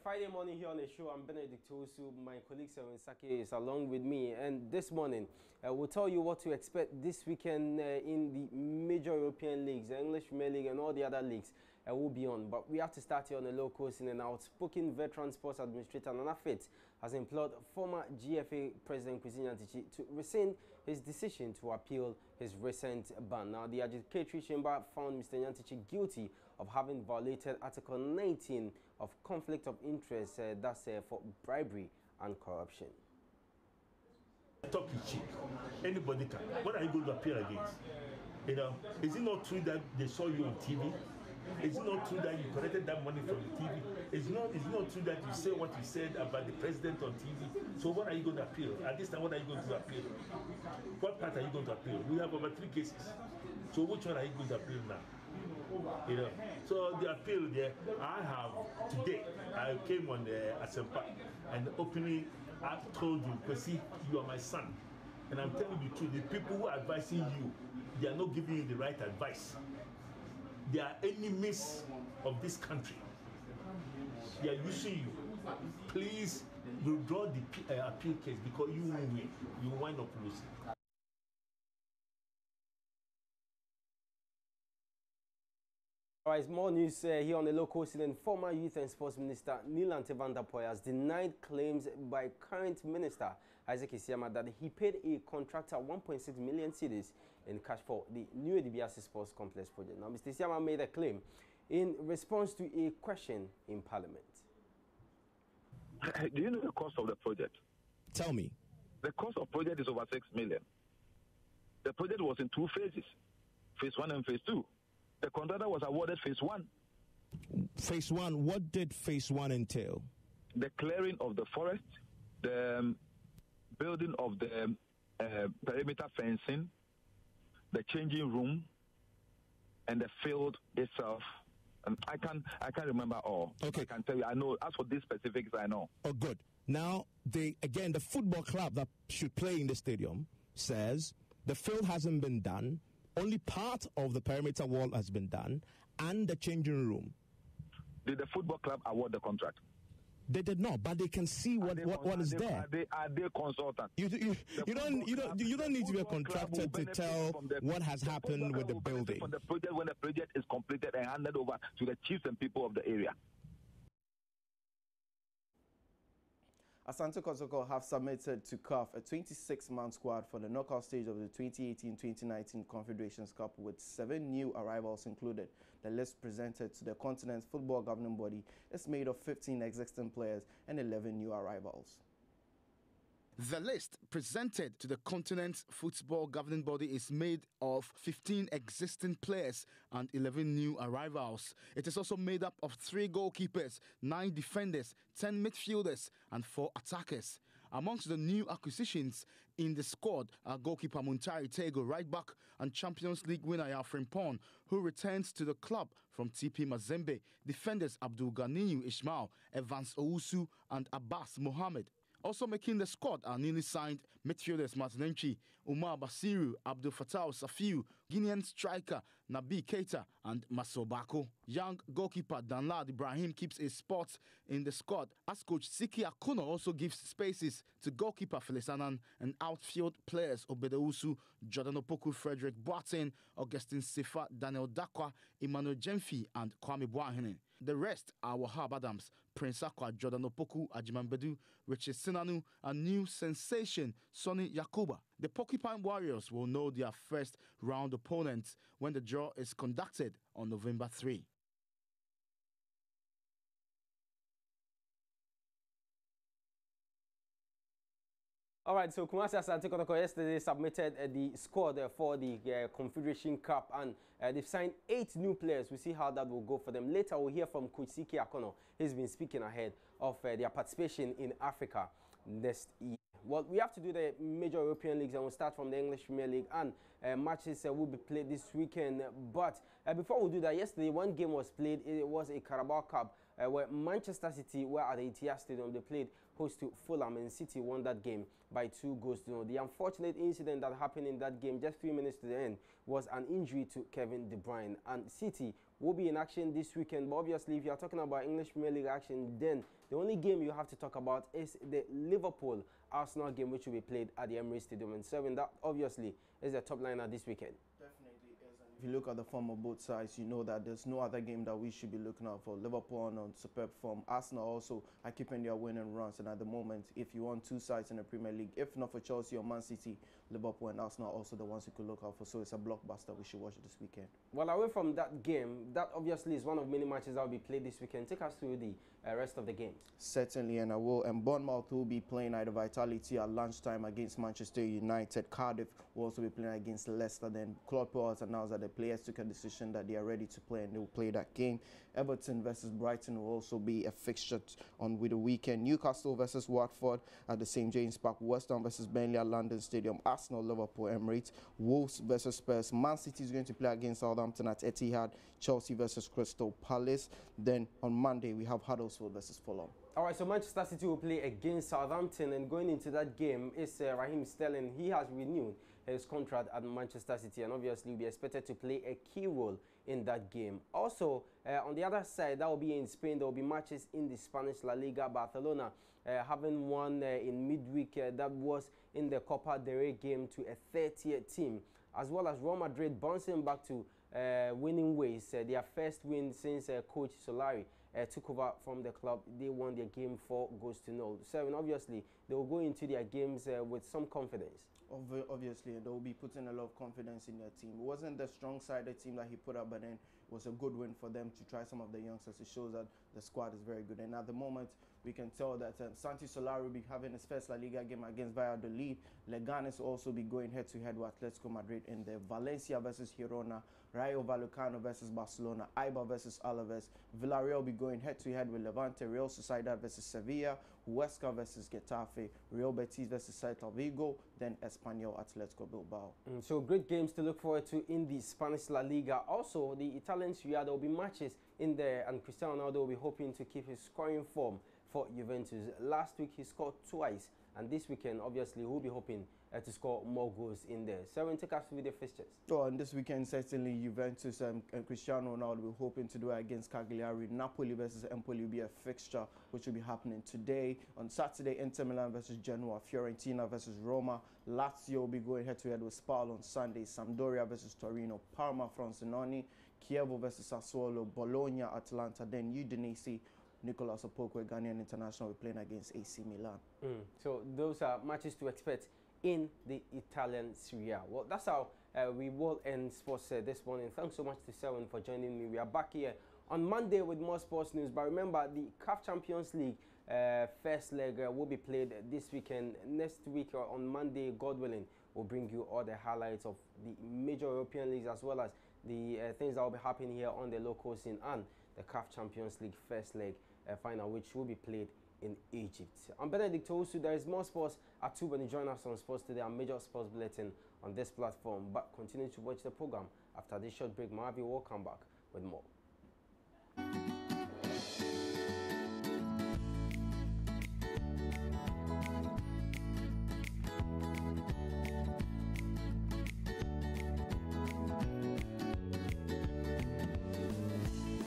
Friday morning here on the show. I'm Benedict Osu. My colleague Nyantakyi is along with me, and this morning we'll tell you what to expect this weekend in the major European leagues, the English Premier League and all the other leagues will be on. But we have to start here on the low coast. In an outspoken veteran sports administrator, Fitz, has implored former GFA President Nyantakyi to rescind his decision to appeal his recent ban. Now, the adjudicatory chamber found Mr. Nyantakyi guilty of having violated Article 19 of conflict of interest, that's for bribery and corruption. Talk is cheap. Anybody can. What are you going to appeal against? You know, is it not true that they saw you on TV? Is it not true that you collected that money from the TV? It's not true that you say what you said about the president on TV. So what are you going to appeal? At this time, what are you going to appeal? What part are you going to appeal? We have over 3 cases. So which one are you going to appeal now? You know, so the appeal there, I have today, I came on Asempa and openly I told you, because see, you are my son. And I'm telling you the truth, the people who are advising you, they are not giving you the right advice. They are enemies of this country. They are using you. Please withdraw the appeal case because you will win. You will wind up losing. All right, more news here on the local scene. Former Youth and Sports Minister Nyantakyi has denied claims by current Minister Isaac Isiama that he paid a contractor 1.6 million cedis in cash for the new DBS Sports Complex project. Now, Mr. Isiama made a claim in response to a question in Parliament. Do you know the cost of the project? Tell me. The cost of the project is over 6 million. The project was in 2 phases, phase 1 and phase 2. The contractor was awarded phase 1. Phase 1, what did phase 1 entail? The clearing of the forest, the building of the perimeter fencing, the changing room, and the field itself. And I can't remember all. Okay. I can tell you, I know, as for these specifics, I know. Oh, good. Now, the football club that should play in the stadium says the field hasn't been done. Only part of the perimeter wall has been done, and the changing room. Did the football club award the contract? They did not, but they can see what is there. Are they consultants? You don't need to be a contractor to tell what has happened with the building. From the project, when the project is completed and handed over to the chiefs and people of the area. Asante Kotoko have submitted to CAF a 26-man squad for the knockout stage of the 2018-2019 Confederations Cup with 7 new arrivals included. The list presented to the continent's football governing body is made of 15 existing players and 11 new arrivals. The list presented to the continent's football governing body is made of 15 existing players and 11 new arrivals. It is also made up of 3 goalkeepers, 9 defenders, 10 midfielders and 4 attackers. Amongst the new acquisitions in the squad are goalkeeper Muntari Tego, right back, and Champions League winner Yafrin Pon, who returns to the club from TP Mazembe, defenders Abdul Ganiyu Ismail, Evans Owusu and Abbas Mohammed. Also making the squad are newly signed midfielders Martin Enchi, Umar Basiru, Abdul Fattah Safiu, Guinean striker Nabi Keita and Masobako. Young goalkeeper Danlad Ibrahim keeps his spot in the squad, as coach Siki Akuno also gives spaces to goalkeeper Felix Anan and outfield players Obedeusu, Jordan Opoku, Frederick Boateng, Augustine Sifa, Daniel Dakwa, Emmanuel Jemfi and Kwame Boahene. The rest are Wahab Adams, Prince Akwa, Jordan Opoku, Ajiman Bedu, Richard Sinanu, and new sensation Sonny Yakuba. The Porcupine Warriors will know their first round opponents when the draw is conducted on November 3. All right, so Kumasi Asante Kotoko yesterday submitted the squad for the Confederation Cup, and they've signed 8 new players. We'll see how that will go for them. Later, we'll hear from Coach Siki Akono. He's been speaking ahead of their participation in Africa next year. Well, we have to do the major European leagues, and we'll start from the English Premier League, and matches will be played this weekend. But before we do that, yesterday one game was played. It was a Carabao Cup where Manchester City were at the Etihad Stadium. They played host to Fulham, and City won that game by 2-0. The unfortunate incident that happened in that game just 3 minutes to the end was an injury to Kevin De Bruyne, and City will be in action this weekend. But obviously, if you are talking about English Premier League action, then the only game you have to talk about is the Liverpool-Arsenal game, which will be played at the Emirates Stadium. And Seven, that obviously is the top liner this weekend. Definitely is. And if you look at the form of both sides, you know that there's no other game that we should be looking out for. Liverpool on superb form. Arsenal also are keeping their winning runs. And at the moment, if you want two sides in the Premier League, if not for Chelsea or Man City, Liverpool and Arsenal are also the ones you could look out for. So it's a blockbuster. We should watch it this weekend. Well, away from that game, that obviously is one of many matches that will be played this weekend. Take us through the rest of the games. Certainly, and I will. And Bournemouth will be playing at the Vitality at lunchtime against Manchester United. Cardiff will also be playing against Leicester. Then Claude Puel has announced that the players took a decision that they are ready to play and they will play that game. Everton versus Brighton will also be a fixture on with the weekend. Newcastle versus Watford at the St. James Park. West Ham versus Burnley at London Stadium. Arsenal, Liverpool, Emirates. Wolves versus Spurs. Man City is going to play against Southampton at Etihad. Chelsea versus Crystal Palace. Then on Monday we have Huddersfield versus Fulham. All right, so Manchester City will play against Southampton, and going into that game is Raheem Sterling. He has renewed his contract at Manchester City, and obviously will be expected to play a key role in that game. Also, on the other side, that will be in Spain. There will be matches in the Spanish La Liga. Barcelona having won in midweek. That was in the Copa del Rey game to a 30th team, as well as Real Madrid bouncing back to winning ways. Their first win since coach Solari took over from the club. They won their game 4-0. So, and obviously, they will go into their games with some confidence. Obviously, they will be putting a lot of confidence in their team. It wasn't the strong-sided team that he put up, but then it was a good win for them to try some of the youngsters. It shows that the squad is very good. And at the moment, we can tell that Santi Solari will be having his first La Liga game against Valladolid. Leganes will also be going head-to-head with Atletico Madrid in the Valencia versus Girona, Rayo Vallecano versus Barcelona, Eibar versus Alaves. Villarreal will be going head-to-head with Levante, Real Sociedad versus Sevilla, Huesca versus Getafe, Real Betis versus Celta Vigo, then Espanyol Atletico Bilbao. So great games to look forward to in the Spanish La Liga. Also, the Italian Serie A, there will be matches in there, and Cristiano Ronaldo will be hoping to keep his scoring form for Juventus. Last week, he scored twice, and this weekend, obviously, he'll be hoping to score more goals in there. So, take us through the fixtures. Oh, and this weekend, certainly, Juventus and Cristiano Ronaldo will be hoping to do it against Cagliari. Napoli versus Empoli will be a fixture, which will be happening today. On Saturday, Inter Milan versus Genoa, Fiorentina versus Roma. Lazio will be going head-to-head with Spal on Sunday. Sampdoria versus Torino, Parma, Frosinone, Chievo versus Sassuolo, Bologna, Atalanta, then Udinese. Nicolas Opokwe, Ghanaian international, will be playing against AC Milan. So those are matches to expect in the Italian Serie A. Well, that's how we will end sports this morning. Thanks so much to Selwyn for joining me. We are back here on Monday with more sports news. But remember, the CAF Champions League first leg will be played this weekend. Next week on Monday, God willing, we'll bring you all the highlights of the major European leagues, as well as the things that will be happening here on the local scene, and the CAF Champions League first leg final, which will be played in Egypt. I'm Benedict Owusu. There is more sports at 2 when you join us on Sports Today and Major Sports Bulletin on this platform. But continue to watch the program. After this short break, Marvi will come back with more.